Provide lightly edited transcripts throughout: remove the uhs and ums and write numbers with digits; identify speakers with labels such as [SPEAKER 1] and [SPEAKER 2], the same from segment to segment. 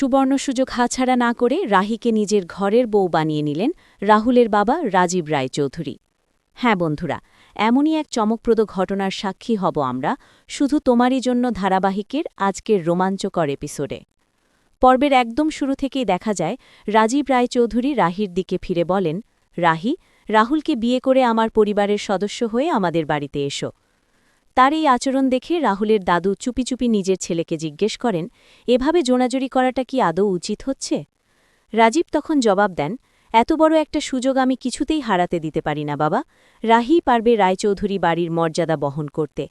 [SPEAKER 1] সুবর্ণ সুযোগ হাতছাড়া না করে রাহিকে নিজের ঘরের বউ বানিয়ে নিলেন রাহুলের বাবা রাজীব রায়চৌধুরী। হ্যাঁ বন্ধুরা, এমনই এক চমকপ্রদ ঘটনার সাক্ষী হব আমরা শুধু তোমারই জন্য ধারাবাহিকের আজকের রোমাঞ্চকর এপিসোডে। পর্বের একদম শুরু থেকেই দেখা যায় রাজীব রায়চৌধুরী রাহির দিকে ফিরে বলেন, রাহি, রাহুলকে বিয়ে করে আমার পরিবারের সদস্য হয়ে আমাদের বাড়িতে এসো। তার এই আচরণ দেখে রাহুলের দাদু চুপি চুপি নিজের ছেলেকে জিজ্ঞেস করেন, এভাবে জোনাজুরি করাটা কি আদৌ উচিত হচ্ছে? রাজীব তখন জবাব দেন, এত বড় একটা সুযোগ আমি কিছুতেই হারাতে দিতে পারি না বাবা। রাহি পারবে রায়চৌধুরী বাড়ির মর্যাদা বহন করতে।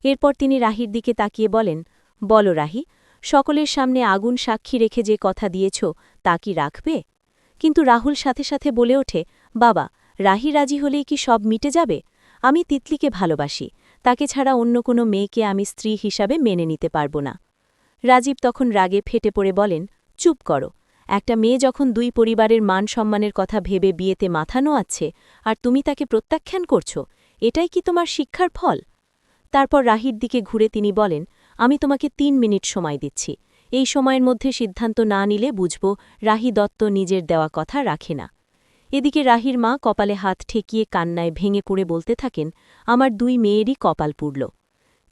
[SPEAKER 1] এরপর তিনি রাহির দিকে তাকিয়ে বলেন, বলো রাহি, সকলের সামনে আগুন সাক্ষী রেখে যে কথা দিয়েছ তা কি রাখবে? কিন্তু রাহুল সাথে সাথে বলে ওঠে, বাবা, রাহি রাজি হলেই কি সব মিটে যাবে? আমি তিতলিকে ভালোবাসি, তাকে ছাড়া অন্য কোনো মেয়েকে আমি স্ত্রী হিসাবে মেনে নিতে পারব না। রাজীব তখন রাগে ফেটে পড়ে বলেন, চুপ করো। একটা মেয়ে যখন দুই পরিবারের মান সম্মানের কথা ভেবে বিয়েতে মাথা নোয়াচ্ছে আর তুমি তাকে প্রত্যাখ্যান করছো, এটাই কি তোমার শিক্ষার ফল? তারপর রাহির দিকে ঘুরে তিনি বলেন, আমি তোমাকে ৩ মিনিট সময় দিচ্ছি। এই সময়ের মধ্যে সিদ্ধান্ত না নিলে বুঝব রাহি দত্ত নিজের দেওয়া কথা রাখে না। এদিকে রাহির মা কপালে হাত ঠেকিয়ে কান্নায় ভেঙে পড়ে বলতে থাকেন, আমার ২ মেয়েরই কপাল পুড়ল।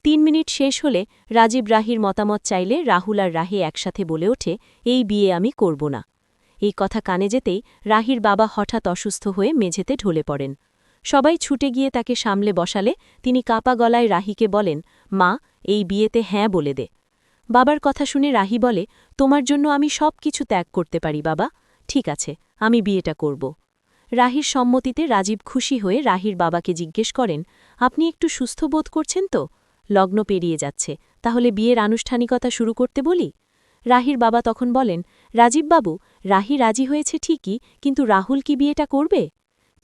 [SPEAKER 1] ৩ মিনিট শেষ হলে রাজীব রাহির মতামত চাইলে রাহুল আর রাহি একসাথে বলে ওঠে, এই বিয়ে আমি করব না। এই কথা কানে যেতেই রাহির বাবা হঠাৎ অসুস্থ হয়ে মেঝেতে ঢলে পড়েন। সবাই ছুটে গিয়ে তাকে সামলে বসালে তিনি কাপা গলায় রাহিকে বলেন, মা, এই বিয়েতে হ্যাঁ বলে দে। বাবার কথা শুনে রাহি বলে, তোমার জন্য আমি সব কিছু ত্যাগ করতে পারি বাবা। ঠিক আছে, আমি বিয়েটা করব। রাহির সম্মতিতে রাজীব খুশি হয়ে রাহির বাবাকে জিজ্ঞেস করেন, আপনি একটু সুস্থ বোধ করছেন তো? লগ্ন পেরিয়ে যাচ্ছে, তাহলে বিয়ের আনুষ্ঠানিকতা শুরু করতে বলি? রাহির বাবা তখন বলেন, রাজীববাবু, রাহি রাজি হয়েছে ঠিকই, কিন্তু রাহুল কি বিয়েটা করবে?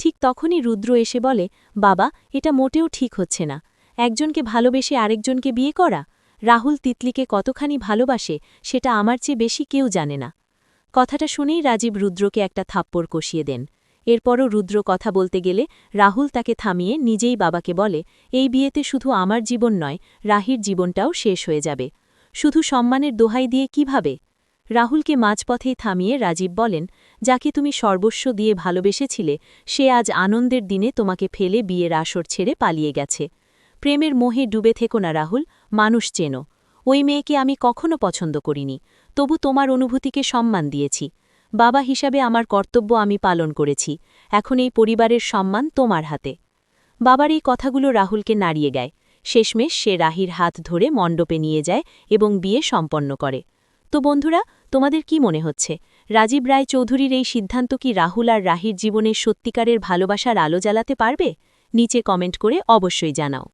[SPEAKER 1] ঠিক তখনই রুদ্র এসে বলে, বাবা, এটা মোটেও ঠিক হচ্ছে না। একজনকে ভালোবেসে আরেকজনকে বিয়ে করা? রাহুল তিতলিকে কতখানি ভালোবাসে সেটা আমার চেয়ে বেশি কেউ জানে না। কথাটা শুনেই রাজীব রুদ্রকে একটা থাপ্পড় কষিয়ে দেন। এরপরও রুদ্র কথা বলতে গেলে রাহুল তাকে থামিয়ে নিজেই বাবাকে বলে, এই বিয়েতে শুধু আমার জীবন নয়, রাহির জীবনটাও শেষ হয়ে যাবে। শুধু সম্মানের দোহাই দিয়ে কিভাবে? রাহুলকে মাঝপথেই থামিয়ে রাজীব বলেন, যাকে তুমি সর্বস্ব দিয়ে ভালোবেসেছিলে সে আজ আনন্দের দিনে তোমাকে ফেলে বিয়ের আসর ছেড়ে পালিয়ে গেছে। প্রেমের মোহে ডুবে থেকো না রাহুল, মানুষ চেনো। ওই মেয়েকে আমি কখনো পছন্দ করিনি, তবু তোমার অনুভূতিকে সম্মান দিয়েছি। বাবা হিসাবে আমার কর্তব্য আমি পালন করেছি, এখন এই পরিবারের সম্মান তোমার হাতে। বাবার এই কথাগুলো রাহুলকে নাড়িয়ে গায়। শেষমেশ সে রাহির হাত ধরে মণ্ডপে নিয়ে যায় এবং বিয়ে সম্পন্ন করে। তো বন্ধুরা, তোমাদের কি মনে হচ্ছে, রাজীব রায় চৌধুরীর এই সিদ্ধান্ত কি রাহুল আর রাহির জীবনের সত্যিকারের ভালোবাসার আলো জ্বালাতে পারবে? নিচে কমেন্ট করে অবশ্যই জানাও।